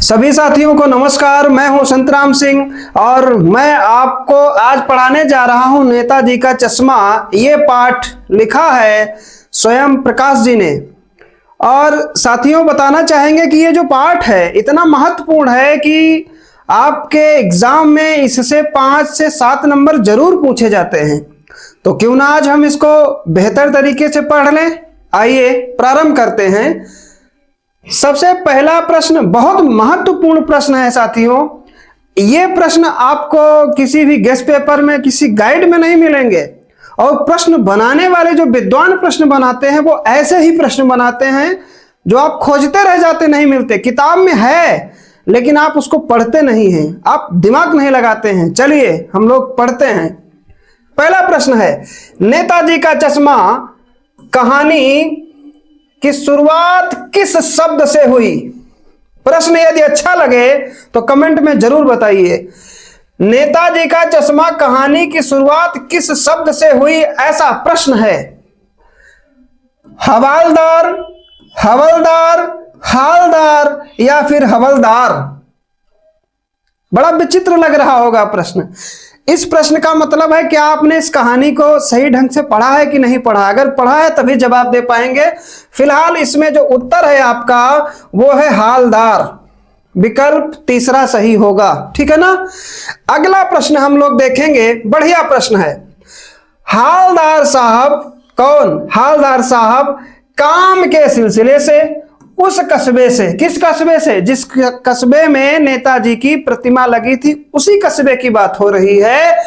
सभी साथियों को नमस्कार। मैं हूं संतराम सिंह और मैं आपको आज पढ़ाने जा रहा हूं नेताजी का चश्मा। ये पाठ लिखा है स्वयं प्रकाश जी ने। और साथियों बताना चाहेंगे कि ये जो पाठ है इतना महत्वपूर्ण है कि आपके एग्जाम में इससे 5 से 7 नंबर जरूर पूछे जाते हैं। तो क्यों ना आज हम इसको बेहतर तरीके से पढ़ लें। आइए प्रारंभ करते हैं। सबसे पहला प्रश्न बहुत महत्वपूर्ण प्रश्न है साथियों। ये प्रश्न आपको किसी भी गेस्ट पेपर में, किसी गाइड में नहीं मिलेंगे। और प्रश्न बनाने वाले जो विद्वान प्रश्न बनाते हैं वो ऐसे ही प्रश्न बनाते हैं जो आप खोजते रह जाते, नहीं मिलते। किताब में है लेकिन आप उसको पढ़ते नहीं हैं, आप दिमाग नहीं लगाते हैं। चलिए हम लोग पढ़ते हैं। पहला प्रश्न है, नेताजी का चश्मा कहानी की शुरुआत किस शब्द से हुई? प्रश्न यदि अच्छा लगे तो कमेंट में जरूर बताइए। नेताजी का चश्मा कहानी की शुरुआत किस शब्द से हुई, ऐसा प्रश्न है। हवालदार, हवलदार, हालदार या फिर हवलदार? बड़ा विचित्र लग रहा होगा प्रश्न। इस प्रश्न का मतलब है कि आपने इस कहानी को सही ढंग से पढ़ा है कि नहीं पढ़ा। अगर पढ़ा है तभी जवाब दे पाएंगे। फिलहाल इसमें जो उत्तर है आपका वो है हालदार। विकल्प तीसरा सही होगा, ठीक है ना। अगला प्रश्न हम लोग देखेंगे, बढ़िया प्रश्न है। हालदार साहब कौन? हालदार साहब काम के सिलसिले से उस कस्बे से, किस कस्बे से? जिस कस्बे में नेताजी की प्रतिमा लगी थी उसी कस्बे की बात हो रही है।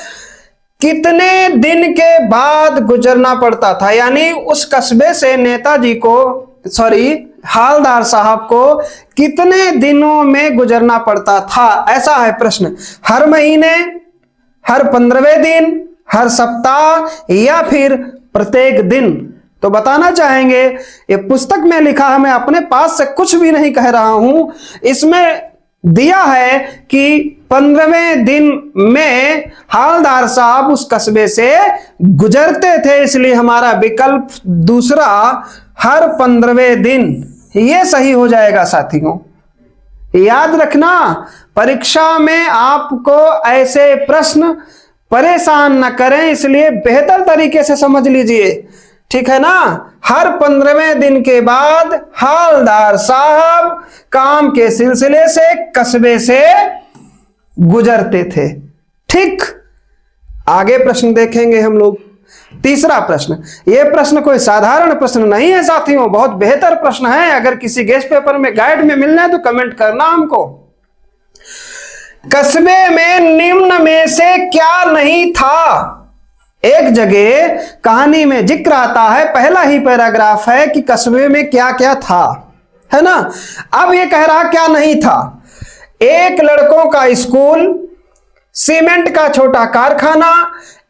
कितने दिन के बाद गुजरना पड़ता था, यानी उस कस्बे से नेताजी को, हालदार साहब को कितने दिनों में गुजरना पड़ता था, ऐसा है प्रश्न। हर महीने, हर 15वें दिन, हर सप्ताह या फिर प्रत्येक दिन? तो बताना चाहेंगे ये पुस्तक में लिखा है, मैं अपने पास से कुछ भी नहीं कह रहा हूं। इसमें दिया है कि 15वें दिन में हालदार साहब उस कस्बे से गुजरते थे, इसलिए हमारा विकल्प दूसरा हर 15वें दिन ये सही हो जाएगा साथियों। याद रखना, परीक्षा में आपको ऐसे प्रश्न परेशान न करें, इसलिए बेहतर तरीके से समझ लीजिए, ठीक है ना। हर 15वें दिन के बाद हालदार साहब काम के सिलसिले से कस्बे से गुजरते थे। ठीक, आगे प्रश्न देखेंगे हम लोग। तीसरा प्रश्न, यह प्रश्न कोई साधारण प्रश्न नहीं है साथियों, बहुत बेहतर प्रश्न है। अगर किसी गेस्ट पेपर में, गाइड में मिलना है तो कमेंट करना हमको। कस्बे में निम्न में से क्या नहीं था? एक जगह कहानी में जिक्र आता है, पहला ही पैराग्राफ है कि कस्बे में क्या क्या था, है ना। अब ये कह रहा क्या नहीं था। एक लड़कों का स्कूल, सीमेंट का छोटा कारखाना,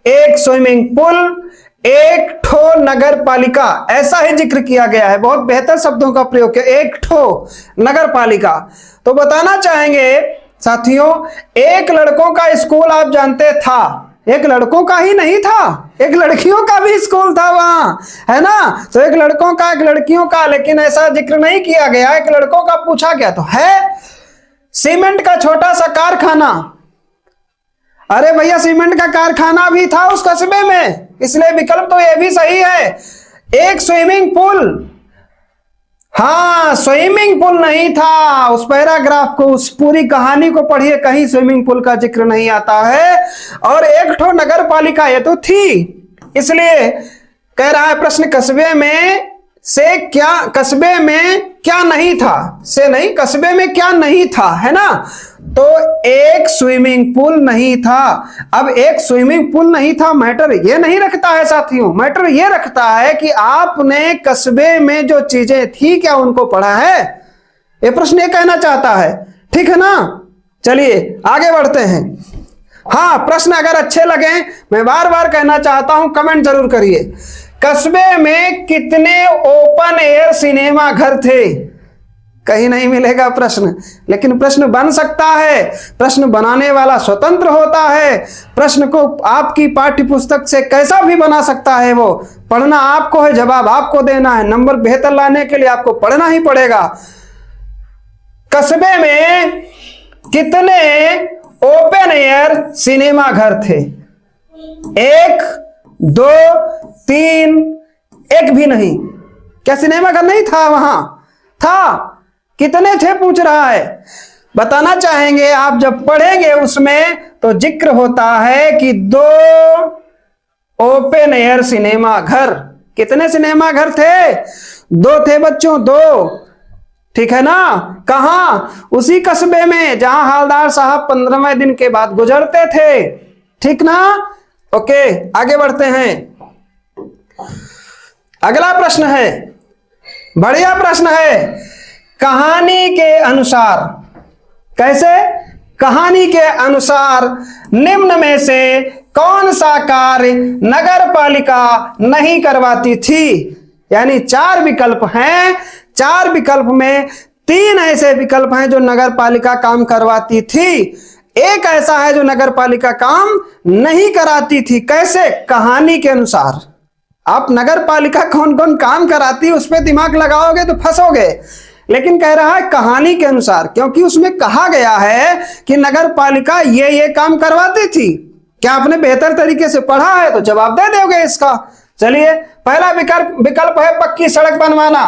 एक स्विमिंग पूल, एक ठो नगर पालिका, ऐसा ही जिक्र किया गया है। बहुत बेहतर शब्दों का प्रयोग किया, एक ठो नगर पालिका। तो बताना चाहेंगे साथियों, एक लड़कों का स्कूल आप जानते था, एक लड़कों का ही नहीं था, एक लड़कियों का भी स्कूल था वहां, है ना। तो एक लड़कों का, एक लड़कियों का, लेकिन ऐसा जिक्र नहीं किया गया। एक लड़कों का पूछा गया तो है। सीमेंट का छोटा सा कारखाना, अरे भैया सीमेंट का कारखाना भी था उस कस्बे में, इसलिए विकल्प तो यह भी सही है। एक स्विमिंग पूल, हाँ स्विमिंग पूल नहीं था। उस पैराग्राफ को, उस पूरी कहानी को पढ़िए, कहीं स्विमिंग पूल का जिक्र नहीं आता है। और एक ठो नगर पालिका ये तो थी, इसलिए कह रहा है प्रश्न कस्बे में से क्या, कस्बे में क्या नहीं था, से नहीं, कस्बे में क्या नहीं था, है ना। तो एक स्विमिंग पूल नहीं था। अब एक स्विमिंग पूल नहीं था, मैटर ये नहीं रखता है साथियों। मैटर ये रखता है कि आपने कस्बे में जो चीजें थी क्या उनको पढ़ा है। ये प्रश्न ये कहना चाहता है, ठीक है ना। चलिए आगे बढ़ते हैं। हाँ, प्रश्न अगर अच्छे लगे, मैं बार बार कहना चाहता हूं, कमेंट जरूर करिए। कस्बे में कितने ओपन एयर सिनेमा घर थे? कहीं नहीं मिलेगा प्रश्न, लेकिन प्रश्न बन सकता है। प्रश्न बनाने वाला स्वतंत्र होता है। प्रश्न को आपकी पाठ्य पुस्तक से कैसा भी बना सकता है, वो पढ़ना आपको है, जवाब आपको देना है। नंबर बेहतर लाने के लिए आपको पढ़ना ही पड़ेगा। कस्बे में कितने ओपन एयर सिनेमा घर थे? 1, 2, 3, एक भी नहीं। क्या सिनेमा घर नहीं था? वहां था। कितने थे पूछ रहा है। बताना चाहेंगे आप, जब पढ़ेंगे उसमें तो जिक्र होता है कि 2 ओपन एयर सिनेमा घर। कितने सिनेमा घर थे? 2 थे बच्चों, 2। ठीक है ना? कहां? उसी कस्बे में जहां हालदार साहब 15वें दिन के बाद गुजरते थे। ठीक ना? ओके, आगे बढ़ते हैं। अगला प्रश्न है, बढ़िया प्रश्न है। कहानी के अनुसार, कैसे? कहानी के अनुसार निम्न में से कौन सा कार्य नगर पालिका नहीं करवाती थी? यानी 4 विकल्प हैं, 4 विकल्प में 3 ऐसे विकल्प हैं जो नगर पालिका काम करवाती थी, एक ऐसा है जो नगर पालिका काम नहीं कराती थी। कैसे? कहानी के अनुसार। आप नगर पालिका कौन कौन काम कराती उस पर दिमाग लगाओगे तो फंसोगे, लेकिन कह रहा है कहानी के अनुसार, क्योंकि उसमें कहा गया है कि नगर पालिका ये काम करवाती थी। क्या आपने बेहतर तरीके से पढ़ा है तो जवाब दे दोगे इसका। चलिए, पहला विकल्प है पक्की सड़क बनवाना,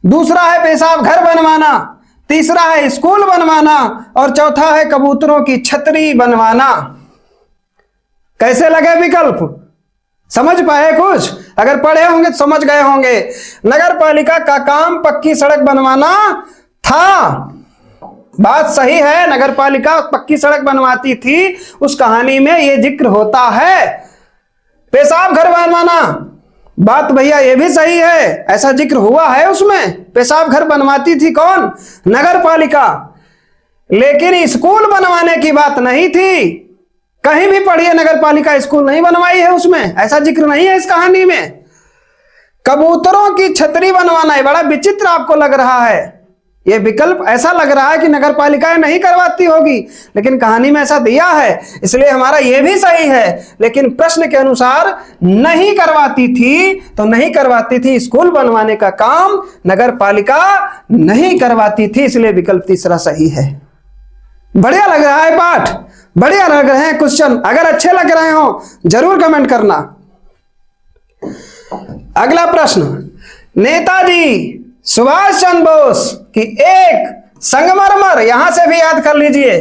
दूसरा है पेशाब घर बनवाना, तीसरा है स्कूल बनवाना और चौथा है कबूतरों की छतरी बनवाना। कैसे लगे विकल्प? समझ पाए कुछ? अगर पढ़े होंगे तो समझ गए होंगे। नगर पालिका का काम पक्की सड़क बनवाना था। बात सही है, नगर पालिका पक्की सड़क बनवाती थी, उस कहानी में यह जिक्र होता है। पेशाब घर बनवाना, बात भैया ये भी सही है, ऐसा जिक्र हुआ है उसमें। पेशाब घर बनवाती थी कौन? नगर पालिका। लेकिन स्कूल बनवाने की बात नहीं थी। कहीं भी पढ़िए, नगर पालिका स्कूल नहीं बनवाई है उसमें, ऐसा जिक्र नहीं है इस कहानी में। कबूतरों की छतरी बनवाना है, बड़ा विचित्र आपको लग रहा है। यह विकल्प ऐसा लग रहा है कि नगर पालिकाएं नहीं करवाती होगी, लेकिन कहानी में ऐसा दिया है, इसलिए हमारा यह भी सही है। लेकिन प्रश्न के अनुसार नहीं करवाती थी, तो नहीं करवाती थी, स्कूल बनवाने का काम नगर पालिका नहीं करवाती थी, इसलिए विकल्प तीसरा सही है। बढ़िया लग रहा है पाठ? बढ़िया लग रहे हैं क्वेश्चन? अगर अच्छे लग रहे हो जरूर कमेंट करना। अगला प्रश्न, नेताजी सुभाष चंद्र बोस की एक संगमरमर, यहां से भी याद कर लीजिए,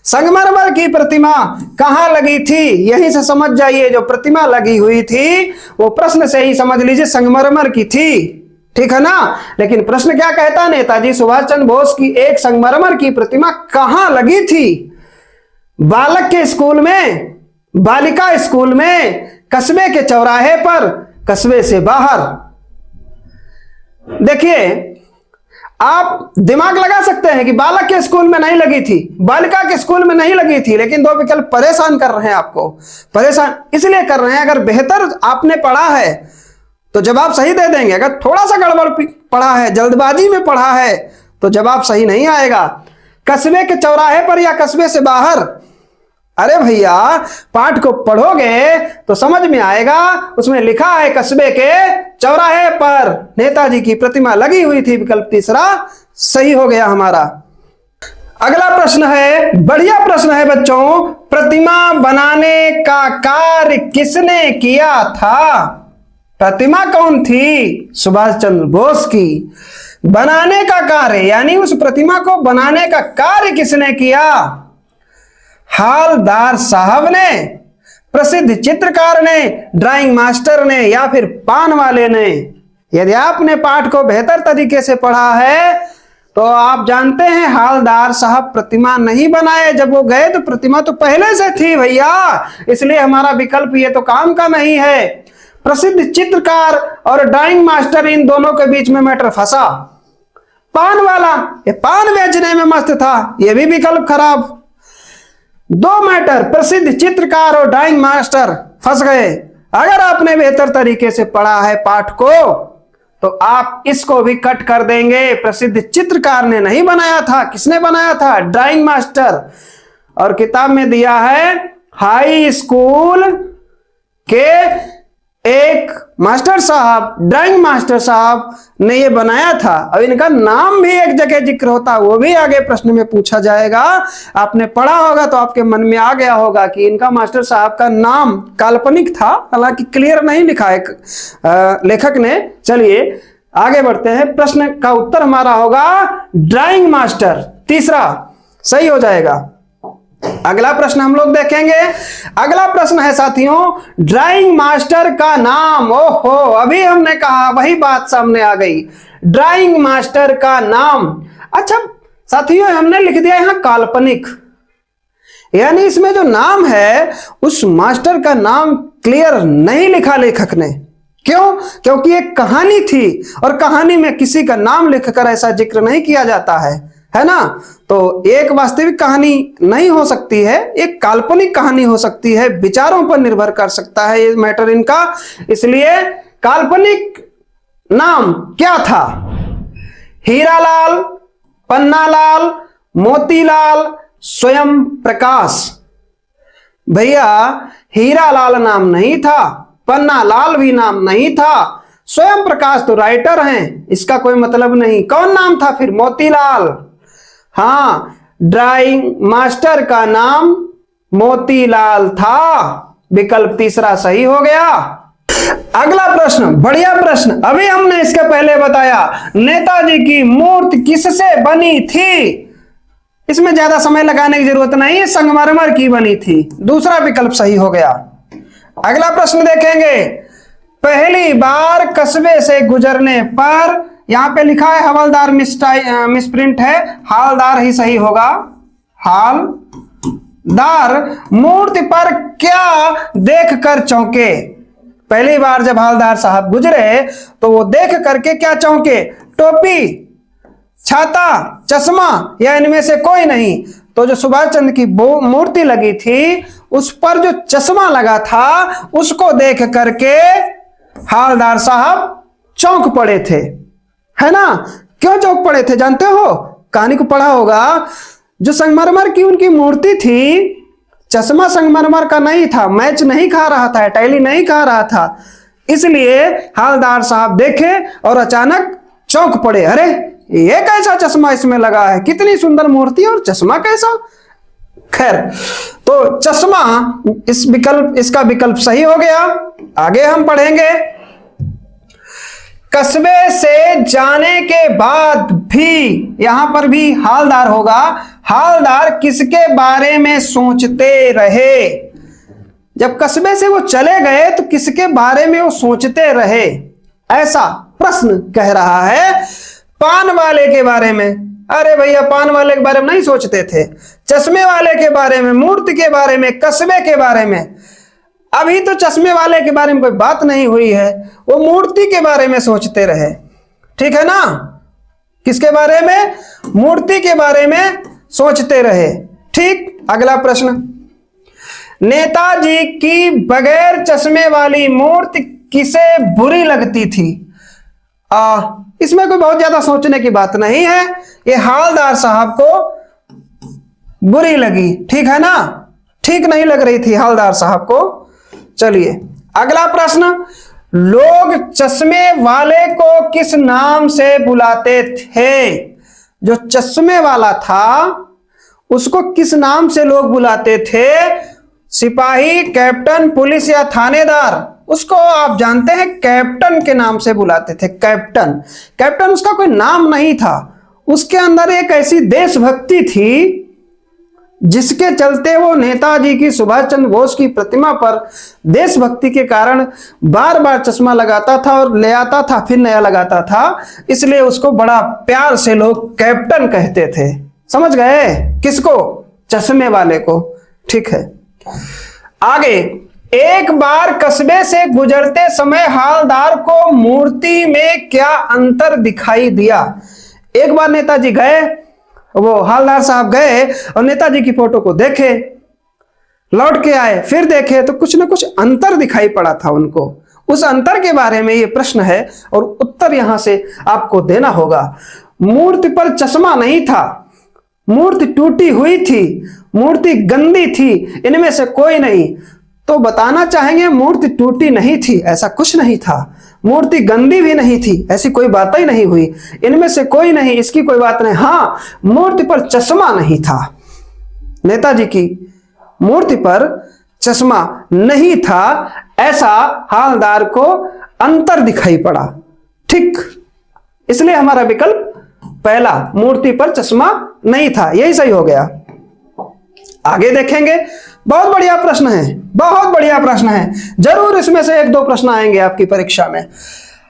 संगमरमर की प्रतिमा कहां लगी थी? यहीं से समझ जाइए, जो प्रतिमा लगी हुई थी वो प्रश्न से ही समझ लीजिए संगमरमर की थी। ठीक है ना? लेकिन प्रश्न क्या कहता है? नेताजी सुभाष चंद्र बोस की एक संगमरमर की प्रतिमा कहां लगी थी? बालक के स्कूल में, बालिका स्कूल में, कस्बे के चौराहे पर, कस्बे से बाहर। देखिए, आप दिमाग लगा सकते हैं कि बालक के स्कूल में नहीं लगी थी, बालिका के स्कूल में नहीं लगी थी, लेकिन 2 विकल्प परेशान कर रहे हैं आपको। परेशान इसलिए कर रहे हैं, अगर बेहतर आपने पढ़ा है तो जवाब सही दे देंगे। अगर थोड़ा सा गड़बड़ पढ़ा है, जल्दबाजी में पढ़ा है, तो जवाब सही नहीं आएगा। कस्बे के चौराहे पर या कस्बे से बाहर? अरे भैया, पाठ को पढ़ोगे तो समझ में आएगा, उसमें लिखा है कस्बे के चौराहे पर नेताजी की प्रतिमा लगी हुई थी। विकल्प तीसरा सही हो गया हमारा। अगला प्रश्न है, बढ़िया प्रश्न है बच्चों, प्रतिमा बनाने का कार्य किसने किया था? प्रतिमा कौन थी? सुभाष चंद्र बोस की। बनाने का कार्य यानी उस प्रतिमा को बनाने का कार्य किसने किया? हालदार साहब ने, प्रसिद्ध चित्रकार ने, ड्राइंग मास्टर ने, या फिर पान वाले ने? यदि आपने पाठ को बेहतर तरीके से पढ़ा है तो आप जानते हैं हालदार साहब प्रतिमा नहीं बनाए। जब वो गए तो प्रतिमा तो पहले से थी भैया, इसलिए हमारा विकल्प ये तो काम का नहीं है। प्रसिद्ध चित्रकार और ड्राइंग मास्टर, इन दोनों के बीच में मैटर फंसा। पान वाला, ये पान बेचने में मस्त था, ये भी विकल्प खराब। 2 मैटर, प्रसिद्ध चित्रकार और ड्राइंग मास्टर, फंस गए। अगर आपने बेहतर तरीके से पढ़ा है पाठ को तो आप इसको भी कट कर देंगे। प्रसिद्ध चित्रकार ने नहीं बनाया था, किसने बनाया था? Drawing master. और किताब में दिया है हाई स्कूल के एक मास्टर साहब, ड्राइंग मास्टर साहब ने ये बनाया था। अब इनका नाम भी एक जगह जिक्र होता, वो भी आगे प्रश्न में पूछा जाएगा। आपने पढ़ा होगा तो आपके मन में आ गया होगा कि इनका मास्टर साहब का नाम काल्पनिक था, हालांकि क्लियर नहीं लिखा है लेखक ने। चलिए आगे बढ़ते हैं। प्रश्न का उत्तर हमारा होगा ड्राइंग मास्टर, तीसरा सही हो जाएगा। अगला प्रश्न हम लोग देखेंगे। अगला प्रश्न है साथियों, ड्राइंग मास्टर का नाम। ओहो, अभी हमने कहा वही बात सामने आ गई, ड्राइंग मास्टर का नाम। अच्छा साथियों, हमने लिख दिया यहां काल्पनिक, यानी इसमें जो नाम है उस मास्टर का नाम क्लियर नहीं लिखा लेखक ने। क्यों? क्योंकि एक कहानी थी और कहानी में किसी का नाम लिखकर ऐसा जिक्र नहीं किया जाता है ना। तो एक वास्तविक कहानी नहीं हो सकती है, एक काल्पनिक कहानी हो सकती है, विचारों पर निर्भर कर सकता है ये मैटर इनका। इसलिए काल्पनिक नाम क्या था? हीरालाल, पन्नालाल, मोतीलाल, स्वयं प्रकाश। भैया हीरालाल नाम नहीं था, पन्नालाल भी नाम नहीं था, स्वयं प्रकाश तो राइटर हैं, इसका कोई मतलब नहीं। कौन नाम था फिर? मोतीलाल। हाँ, ड्राइंग मास्टर का नाम मोतीलाल था। विकल्प तीसरा सही हो गया। अगला प्रश्न, बढ़िया प्रश्न। अभी हमने इसके पहले बताया नेताजी की मूर्ति किससे बनी थी। इसमें ज्यादा समय लगाने की जरूरत नहीं, संगमरमर की बनी थी। दूसरा विकल्प सही हो गया। अगला प्रश्न देखेंगे। पहली बार कस्बे से गुजरने पर, यहां पे लिखा है हवलदार, मिसप्रिंट है, हालदार ही सही होगा। हालदार मूर्ति पर क्या देखकर चौंके? पहली बार जब हालदार साहब गुजरे तो वो देख करके क्या चौंके? टोपी, छाता, चश्मा या इनमें से कोई नहीं। तो जो सुभाष चंद्र की मूर्ति लगी थी उस पर जो चश्मा लगा था उसको देख करके हालदार साहब चौंक पड़े थे, है ना। क्यों चौंक पड़े थे जानते हो? कहानी को पढ़ा होगा। जो संगमरमर की उनकी मूर्ति थी, चश्मा संगमरमर का नहीं था, मैच नहीं खा रहा था, टैली नहीं खा रहा था, इसलिए हालदार साहब देखे और अचानक चौंक पड़े। अरे ये कैसा चश्मा इसमें लगा है, कितनी सुंदर मूर्ति और चश्मा कैसा। खैर, तो चश्मा इसका विकल्प सही हो गया। आगे हम पढ़ेंगे। कस्बे से जाने के बाद भी, यहां पर भी हालदार होगा। हालदार किसके बारे में सोचते रहे? जब कस्बे से वो चले गए तो किसके बारे में वो सोचते रहे, ऐसा प्रश्न कह रहा है। पान वाले के बारे में। अरे भैया, पान वाले के बारे में नहीं सोचते थे, चश्मे वाले के बारे में, मूर्ति के बारे में, कस्बे के बारे में। अभी तो चश्मे वाले के बारे में कोई बात नहीं हुई है, वो मूर्ति के बारे में सोचते रहे। ठीक है ना? किसके बारे में? मूर्ति के बारे में सोचते रहे। ठीक। अगला प्रश्न, नेताजी की बगैर चश्मे वाली मूर्ति किसे बुरी लगती थी? इसमें कोई बहुत ज्यादा सोचने की बात नहीं है, ये हालदार साहब को बुरी लगी। ठीक है ना? ठीक नहीं लग रही थी हालदार साहब को। चलिए अगला प्रश्न, लोग चश्मे वाले को किस नाम से बुलाते थे? जो चश्मे वाला था उसको किस नाम से लोग बुलाते थे? सिपाही, कैप्टन, पुलिस या थानेदार? उसको आप जानते हैं कैप्टन के नाम से बुलाते थे। कैप्टन, कैप्टन उसका कोई नाम नहीं था, उसके अंदर एक ऐसी देशभक्ति थी जिसके चलते वो नेताजी की, सुभाष चंद्र बोस की प्रतिमा पर देशभक्ति के कारण बार बार चश्मा लगाता था और ले आता था, फिर नया लगाता था। इसलिए उसको बड़ा प्यार से लोग कैप्टन कहते थे। समझ गए? किसको? चश्मे वाले को। ठीक है। आगे, एक बार कस्बे से गुजरते समय हालदार को मूर्ति में क्या अंतर दिखाई दिया? एक बार नेताजी गए, वो हालदार साहब गए और नेताजी की फोटो को देखे, लौट के आए, फिर देखे तो कुछ ना कुछ अंतर दिखाई पड़ा था उनको। उस अंतर के बारे में ये प्रश्न है और उत्तर यहां से आपको देना होगा। मूर्ति पर चश्मा नहीं था, मूर्ति टूटी हुई थी, मूर्ति गंदी थी, इनमें से कोई नहीं। तो बताना चाहेंगे मूर्ति टूटी नहीं थी, ऐसा कुछ नहीं था। मूर्ति गंदी भी नहीं थी, ऐसी कोई बात ही नहीं हुई। इनमें से कोई नहीं, इसकी कोई बात नहीं। हाँ, मूर्ति पर चश्मा नहीं था, नेताजी की मूर्ति पर चश्मा नहीं था, ऐसा हवलदार को अंतर दिखाई पड़ा। ठीक, इसलिए हमारा विकल्प पहला, मूर्ति पर चश्मा नहीं था, यही सही हो गया। आगे देखेंगे, बहुत बढ़िया प्रश्न है, बहुत बढ़िया प्रश्न है। जरूर इसमें से एक दो प्रश्न आएंगे आपकी परीक्षा में।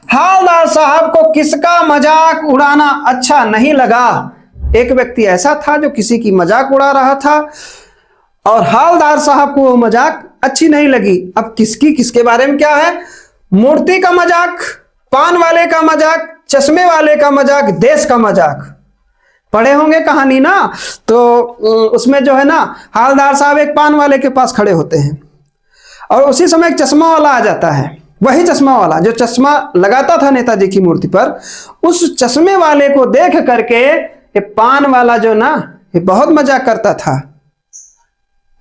हवलदार साहब को किसका मजाक उड़ाना अच्छा नहीं लगा? एक व्यक्ति ऐसा था जो किसी की मजाक उड़ा रहा था और हवलदार साहब को वो मजाक अच्छी नहीं लगी। अब किसकी, किसके बारे में क्या है? मूर्ति का मजाक, पान वाले का मजाक, चश्मे वाले का मजाक, देश का मजाक। पढ़े होंगे कहानी ना, तो उसमें जो है ना, हवलदार साहब एक पान वाले के पास खड़े होते हैं और उसी समय एक चश्मा वाला आ जाता है। वही चश्मा वाला जो चश्मा लगाता था नेताजी की मूर्ति पर, उस चश्मे वाले को देख करके ये पान वाला जो ना, ये बहुत मजाक करता था।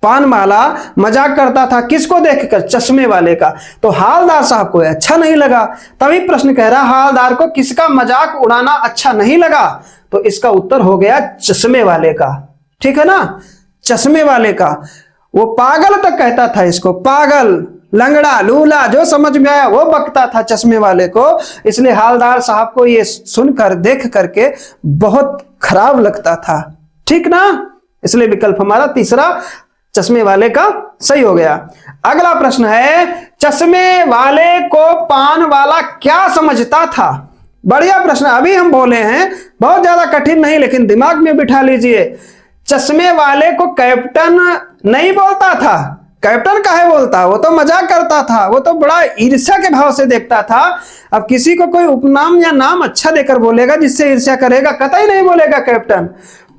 पान वाला मजाक करता था, किसको देखकर? चश्मे वाले का। तो हवलदार साहब को अच्छा नहीं लगा। तभी प्रश्न कह रहा, हवलदार को किसका मजाक उड़ाना अच्छा नहीं लगा? तो इसका उत्तर हो गया चश्मे वाले का। ठीक है ना, चश्मे वाले का। वो पागल तक कहता था इसको, पागल, लंगड़ा, लूला, जो समझ में आया वो बकता था चश्मे वाले को। इसलिए हवलदार साहब को ये सुनकर, देख करके बहुत खराब लगता था। ठीक ना, इसलिए विकल्प हमारा तीसरा, चश्मे वाले का, सही हो गया। अगला प्रश्न है, चश्मे वाले को पान वाला क्या समझता था? बढ़िया प्रश्न, अभी हम बोले हैं, बहुत ज्यादा कठिन नहीं, लेकिन दिमाग में बिठा लीजिए। चश्मे वाले को कैप्टन नहीं बोलता था। कैप्टन काहे बोलता? वो तो मजाक करता था, वो तो बड़ा ईर्ष्या के भाव से देखता था। अब किसी को कोई उपनाम या नाम अच्छा देकर बोलेगा जिससे ईर्ष्या करेगा, कतई नहीं बोलेगा कैप्टन।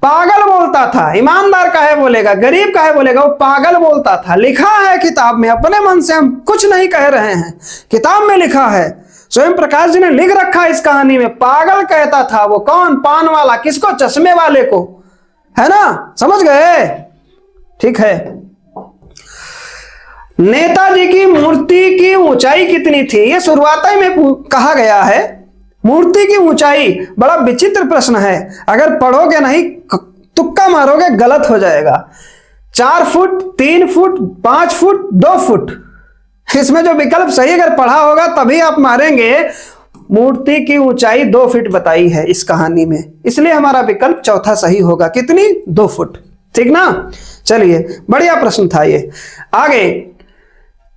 पागल बोलता था। ईमानदार काहे बोलेगा, गरीब काहे बोलेगा? वो पागल बोलता था। लिखा है किताब में, अपने मन से हम कुछ नहीं कह रहे हैं, किताब में लिखा है, स्वयं प्रकाश जी ने लिख रखा है इस कहानी में। पागल कहता था वो। कौन? पान वाला। किसको? चश्मे वाले को, है ना, समझ गए? ठीक है। नेताजी की मूर्ति की ऊंचाई कितनी थी? ये शुरुआत में कहा गया है। मूर्ति की ऊंचाई बड़ा विचित्र प्रश्न है, अगर पढ़ोगे नहीं, तुक्का मारोगे, गलत हो जाएगा। 4 फुट, 3 फुट, 5 फुट, 2 फुट। इसमें जो विकल्प सही अगर पढ़ा होगा तभी आप मारेंगे। मूर्ति की ऊंचाई 2 फीट बताई है इस कहानी में, इसलिए हमारा विकल्प चौथा सही होगा। कितनी? 2 फुट। ठीक ना, चलिए, बढ़िया प्रश्न था ये। आगे,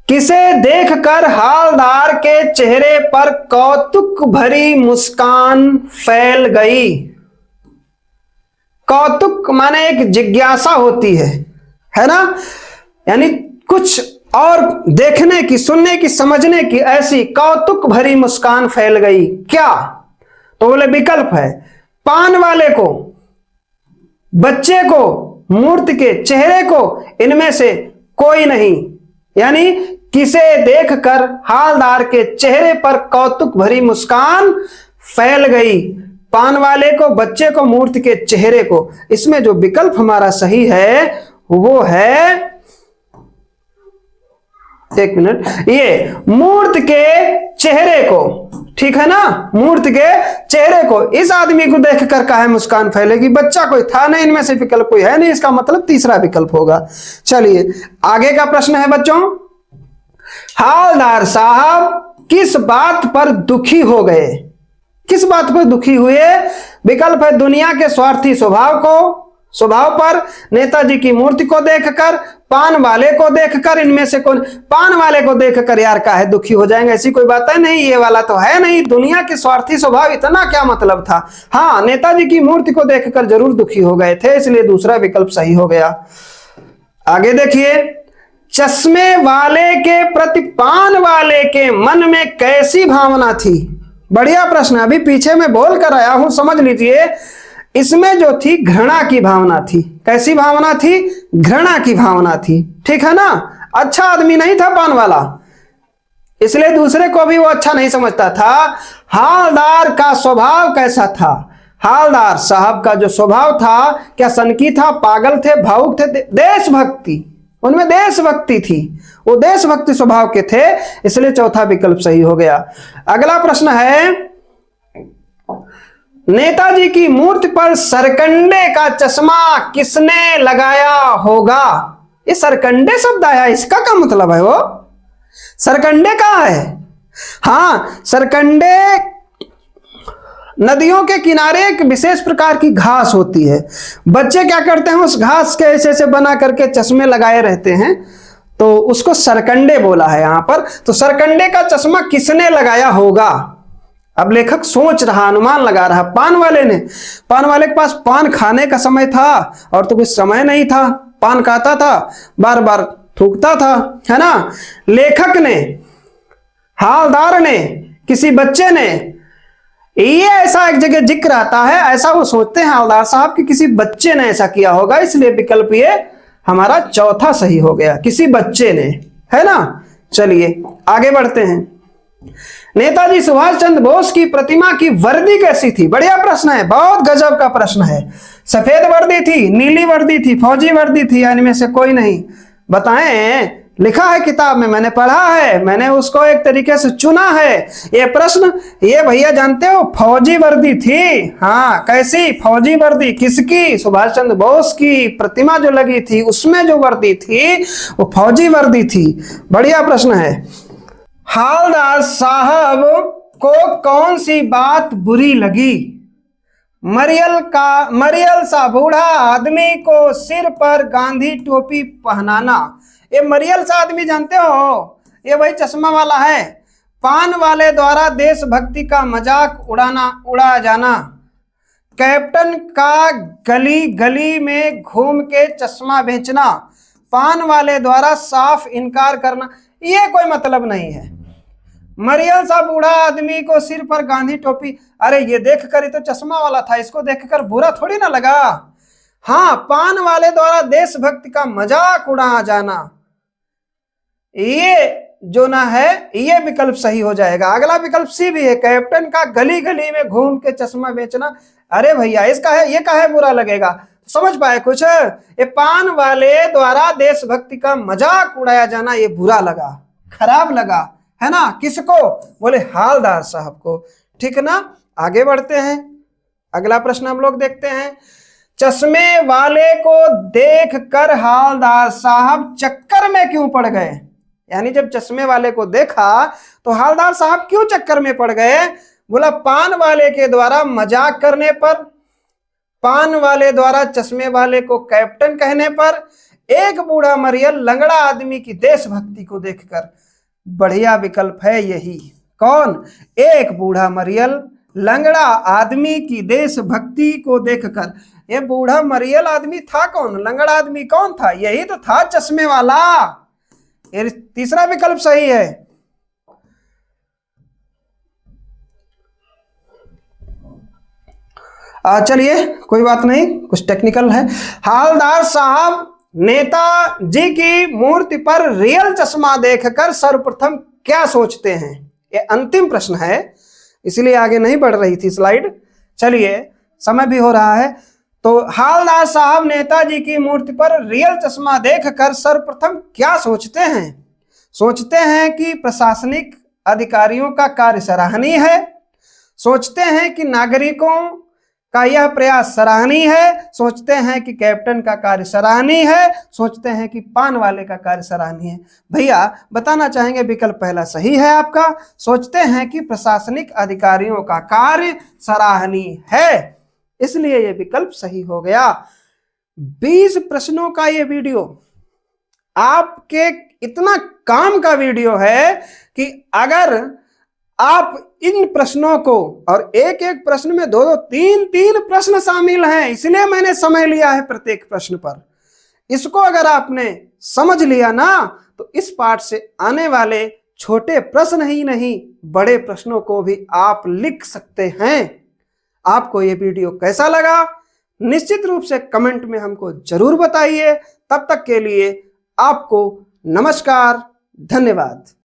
किसे देखकर हवलदार के चेहरे पर कौतुक भरी मुस्कान फैल गई? कौतुक माने एक जिज्ञासा होती है ना, यानी कुछ और देखने की, सुनने की, समझने की, ऐसी कौतुक भरी मुस्कान फैल गई। क्या? तो बोले विकल्प है, पान वाले को, बच्चे को, मूर्ति के चेहरे को, इनमें से कोई नहीं। यानी किसे देखकर हवलदार के चेहरे पर कौतुक भरी मुस्कान फैल गई? पान वाले को, बच्चे को, मूर्ति के चेहरे को। इसमें जो विकल्प हमारा सही है वो है, एक मिनट, ये मूर्ति के चेहरे को। ठीक है ना, मूर्ति के चेहरे को। इस आदमी को देखकर काहे मुस्कान फैलेगी? बच्चा कोई था नहीं, इनमें से विकल्प कोई है नहीं, इसका मतलब तीसरा विकल्प होगा। चलिए, आगे का प्रश्न है बच्चों, हवलदार साहब किस बात पर दुखी हो गए? किस बात पर दुखी हुए? विकल्प है, दुनिया के स्वार्थी स्वभाव पर, नेताजी की मूर्ति को देखकर, पान वाले को देखकर। इनमें से कौन? पान वाले को देखकर यार काहे दुखी हो जाएंगे, ऐसी कोई बात है नहीं, ये वाला तो है नहीं। दुनिया के स्वार्थी स्वभाव, इतना क्या मतलब था? हाँ, नेताजी की मूर्ति को देखकर जरूर दुखी हो गए थे, इसलिए दूसरा विकल्प सही हो गया। आगे देखिए, चश्मे वाले के प्रति पान वाले के मन में कैसी भावना थी? बढ़िया प्रश्न, अभी पीछे मैं बोल कर आया हूं, समझ लीजिए। इसमें जो थी, घृणा की भावना थी। कैसी भावना थी? घृणा की भावना थी। ठीक है ना, अच्छा आदमी नहीं था पान वाला, इसलिए दूसरे को भी वो अच्छा नहीं समझता था। हवलदार का स्वभाव कैसा था? हवलदार साहब का जो स्वभाव था, क्या सनकी था, पागल थे, भावुक थे? देशभक्ति, उनमें देशभक्ति थी, वो देशभक्ति स्वभाव के थे, इसलिए चौथा विकल्प सही हो गया। अगला प्रश्न है, नेताजी की मूर्ति पर सरकंडे का चश्मा किसने लगाया होगा? ये सरकंडे शब्द आया, इसका क्या मतलब है? वो सरकंडे कहाँ है? हाँ, सरकंडे नदियों के किनारे एक विशेष प्रकार की घास होती है। बच्चे क्या करते हैं, उस घास के ऐसे ऐसे बना करके चश्मे लगाए रहते हैं, तो उसको सरकंडे बोला है यहां पर। तो सरकंडे का चश्मा किसने लगाया होगा? अब लेखक सोच रहा, अनुमान लगा रहा। पान वाले ने, पान वाले के पास पान खाने का समय था और तो कुछ समय नहीं था, पान खाता था, बार बार थूकता था, है ना। लेखक ने, हालदार ने, किसी बच्चे ने, ये ऐसा एक जगह जिक्र आता है, ऐसा वो सोचते हैं हालदार साहब कि किसी बच्चे ने ऐसा किया होगा, इसलिए विकल्प ये हमारा चौथा सही हो गया, किसी बच्चे ने, है ना। चलिए आगे बढ़ते हैं। नेताजी सुभाष चंद्र बोस की प्रतिमा की वर्दी कैसी थी? बढ़िया प्रश्न है, बहुत गजब का प्रश्न है। सफेद वर्दी थी, नीली वर्दी थी, फौजी वर्दी थी, यानी में से कोई नहीं? बताएं। लिखा है किताब में, मैंने पढ़ा है, मैंने उसको एक तरीके से चुना है। ये प्रश्न, ये भैया जानते हो, फौजी वर्दी थी। हाँ, कैसी फौजी वर्दी? किसकी? सुभाष चंद्र बोस की प्रतिमा जो लगी थी उसमें जो वर्दी थी वो फौजी वर्दी थी। बढ़िया प्रश्न है। हालदार साहब को कौन सी बात बुरी लगी? मरियल सा बूढ़ा आदमी को सिर पर गांधी टोपी पहनाना। ये मरियल सा आदमी जानते हो, ये वही चश्मा वाला है। पान वाले द्वारा देशभक्ति का मजाक उड़ाया जाना। कैप्टन का गली गली में घूम के चश्मा बेचना। पान वाले द्वारा साफ इनकार करना। ये कोई मतलब नहीं है। मरियल सा बूढ़ा आदमी को सिर पर गांधी टोपी, अरे ये देखकर, ये तो चश्मा वाला था, इसको देखकर बुरा थोड़ी ना लगा। हाँ, पान वाले द्वारा देशभक्ति का मजाक उड़ाया जाना, ये जो ना है, ये विकल्प सही हो जाएगा। अगला विकल्प सी भी है, कैप्टन का गली गली में घूम के चश्मा बेचना। अरे भैया, इसका है, ये काहे बुरा लगेगा? समझ पाए कुछ? ये पान वाले द्वारा देशभक्ति का मजाक उड़ाया जाना, ये बुरा लगा, खराब लगा, है ना। किसको? बोले हालदार साहब को। ठीक ना। आगे बढ़ते हैं, अगला प्रश्न हम लोग देखते हैं। चश्मे वाले को देखकर हालदार साहब चक्कर में क्यों पड़ गए? यानी जब चश्मे वाले को देखा तो हालदार साहब क्यों चक्कर में पड़ गए? बोला पान वाले के द्वारा मजाक करने पर, पान वाले द्वारा चश्मे वाले को कैप्टन कहने पर, एक बूढ़ा मरियल लंगड़ा आदमी की देशभक्ति को देखकर। बढ़िया विकल्प है यही। कौन? एक बूढ़ा मरियल लंगड़ा आदमी की देशभक्ति को देखकर। ये बूढ़ा मरियल आदमी था कौन? लंगड़ा आदमी कौन था? यही तो था, चश्मे वाला। ये तीसरा विकल्प सही है। चलिए कोई बात नहीं, कुछ टेक्निकल है। हालदार साहब नेताजी की मूर्ति पर रियल चश्मा देखकर सर्वप्रथम क्या सोचते हैं? ये अंतिम प्रश्न है, इसलिए आगे नहीं बढ़ रही थी स्लाइड। चलिए, समय भी हो रहा है। तो हालदार साहब नेताजी की मूर्ति पर रियल चश्मा देखकर सर्वप्रथम क्या सोचते हैं? सोचते हैं कि प्रशासनिक अधिकारियों का कार्य सराहनीय है, सोचते हैं कि नागरिकों का यह प्रयास सराहनीय है, सोचते हैं कि कैप्टन का कार्य सराहनीय है, सोचते हैं कि पान वाले का कार्य सराहनीय है। भैया बताना चाहेंगे विकल्प पहला सही है आपका। सोचते हैं कि प्रशासनिक अधिकारियों का कार्य सराहनीय है, इसलिए यह विकल्प सही हो गया। 20 प्रश्नों का ये वीडियो आपके इतना काम का वीडियो है कि अगर आप इन प्रश्नों को, और एक एक प्रश्न में 2-2, 3-3 प्रश्न शामिल हैं, इसलिए मैंने समय लिया है प्रत्येक प्रश्न पर। इसको अगर आपने समझ लिया ना, तो इस पाठ से आने वाले छोटे प्रश्न ही नहीं, बड़े प्रश्नों को भी आप लिख सकते हैं। आपको ये वीडियो कैसा लगा निश्चित रूप से कमेंट में हमको जरूर बताइए। तब तक के लिए आपको नमस्कार, धन्यवाद।